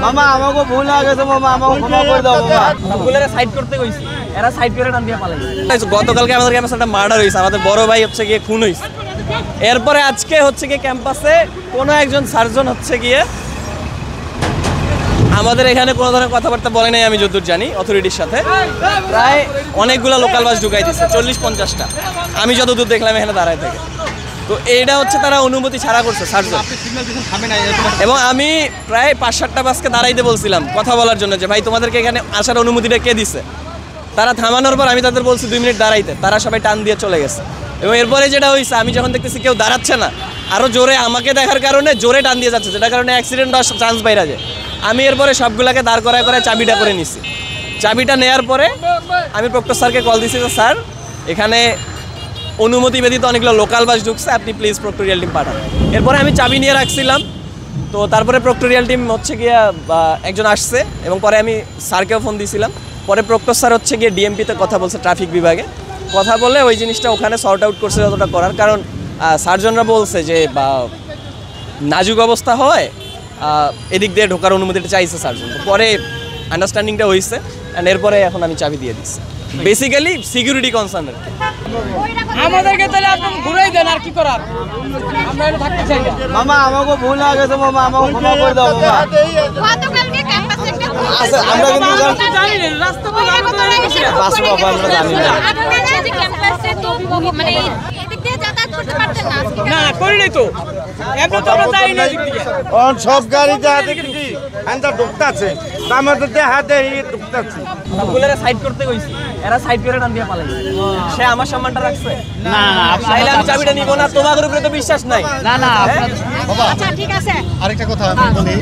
মামা আমাকে ভুল হয়ে গেছে মামা, আমাকে ক্ষমা করে দাও মামা। সবগুলোরে সাইড করতে কইছি, এরা সাইড করে টান দিয়ে পালাইছে। গতকালকে আমাদের ক্যাম্পাসে একটা মার্ডার হয়েছে, আমাদের বড় ভাই হচ্ছে গিয়ে খুন হয়েছে। এরপরে আজকে হচ্ছে গিয়ে ক্যাম্পাসে কোনো একজন সার্জন হচ্ছে গিয়ে আমাদের এখানে কোনো ধরনের কথাবার্তা বলে নাই আমি যতদূর জানি অথরিটির সাথে। প্রায় অনেকগুলো লোকাল বাস ঢুকাই দিচ্ছে, 40-50টা আমি যতদূর দেখলাম এখানে দাঁড়ায় থেকে। তো এইটা হচ্ছে তারা অনুমতি ছাড়া করছে সার্জন। এবং আমি প্রায় 5-7টা বাসকে দাঁড়াইতে বলছিলাম কথা বলার জন্য যে ভাই তোমাদেরকে এখানে আসার অনুমতিটা কে দিছে। তারা থামানোর পর আমি তাদের বলছি 2 মিনিট দাঁড়াইতে, তারা সবাই টান দিয়ে চলে গেছে। এবং এরপরে যেটা হয়েছে, আমি যখন দেখতেছি কেউ দাঁড়াচ্ছে না, আরও জোরে আমাকে দেখার কারণে জোরে টান দিয়ে যাচ্ছে, যেটার কারণে অ্যাক্সিডেন্ট হওয়ার চান্স বাইরে যায়। আমি এরপরে সবগুলোকে দাঁড় করায় চাবিটা করে নিছি। চাবিটা নেওয়ার পরে আমি প্রক্টর স্যারকে কল দিছি যে স্যার এখানে অনুমতি ব্যতীত অনেকগুলো লোকাল বাস ঢুকছে, আপনি প্লিজ প্রক্টোরিয়াল টিম পাঠান। এরপরে আমি চাবি নিয়ে রাখছিলাম। তো তারপরে প্রক্টোরিয়াল টিম হচ্ছে গিয়ে একজন আসছে এবং পরে আমি স্যারকেও ফোন দিয়েছিলাম। পরে প্রক্টর স্যার হচ্ছে গিয়ে ডিএমপিতে কথা বলছে, ট্রাফিক বিভাগে কথা বলে ওই জিনিসটা ওখানে সর্ট আউট করছে যতটা করার। কারণ সার্জনরা বলছে যে বা নাজুক অবস্থা হয় এদিক দিয়ে ঢোকার অনুমতিটা চাইছে সার্জন। পরে আন্ডারস্ট্যান্ডিংটা হয়েছে অ্যান্ড এরপরে এখন আমি চাবি দিয়ে দিচ্ছি। বেসিক্যালি সিকিউরিটি কনসার্ন আর কি। আমাদেরকে তাহলে আপনি ঘুরাই দেন, আর কি করার, আমরা এটা থাকতে চাই না। মামা আমাকে ভুল হয়ে গেছে মামা, আমাকে ক্ষমা করে দাও মামা। গতকালকে ক্যাম্পাসে একটা আচ্ছা, আমরা কিন্তু জানি না রাস্তা তো বাস বাবা আমরা জানি না। আপনারা যে ক্যাম্পাসে তো মানে এদিক দিয়ে যাতায়াত করতে পারতেন না আজকে। না করি নাই তো, এমনি তো আমরা যাই না এদিক দিয়ে। সব গাড়িতে হাতে কি আন্দা ঢুকতাছে, আমাদের হাতে ঢুকতাছে। সবগুলোরে সাইড করতে কইছি, এরা সাইড করে টান দিয়ে পালাইছে। সে আমার সম্মানটা রাখছে না না চাইলে আমি চাবিটা নিব না, তোমাদের উপরে তো বিশ্বাস নাই। না না আচ্ছা ঠিক আছে। আরেকটা কথা আমি বলি,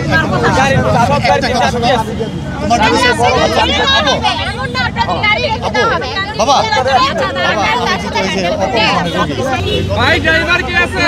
গাড়ির সব গাড়িতে চাবি আছে। তোমার ডিভাইসে বড় বাচ্চা এমন না আপনাদের গাড়ি রেখে দেওয়া হবে। বাবা, ভাই ড্রাইভার কি আছে?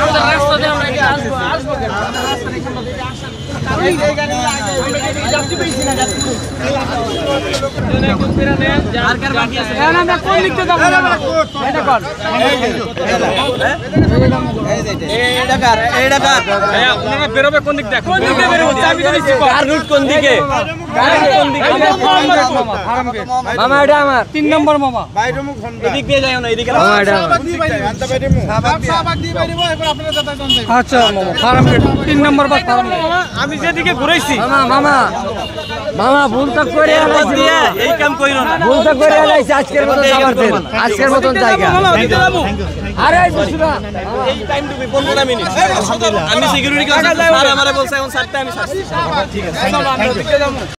আমরা রাস্তা দিয়ে আমরা এদিকে আসবো কেন? আমরা রাস্তা দিয়ে আমরা এদিকে আসা এই গাড়ি আমরা এদিকে যাচ্ছি পেয়েছি না যাচ্ছি। আর কার বাকি আছে? না না কোন দিক থেকে যাবো? এটা কর। এইটা কার ভাইয়া আপনারা বেরোবে কোন দিক থেকে? কোন দিক থেকে বেরোবে? চাবি তো নিচ্ছি। কার রুট কোন দিকে? কোন দিকে? মামা এটা আমার 3 নম্বর মামা। বাইরে মুখ ফোন এদিক দিয়ে যাও না, এদিকে মামা এটা আমার। আচ্ছা মামা ফার্ম গেট 3 নম্বর বাস ফার্ম গেট। আমি যেদিকে ঘুরাইছি মামা মামা মামা ভুলটা করে আলাইছি, এই কাম কইরো না। ভুলটা করে আলাইছি। আজকের মতন খাবার দেন, আজকের মতন জায়গা। আরে বুঝবা এই টাইম টুকু 15 মিনিট। আমি সিকিউরিটি ক্লাস স্যার আমারে বলছে এখন 7টা আমি 7টা। ঠিক আছে।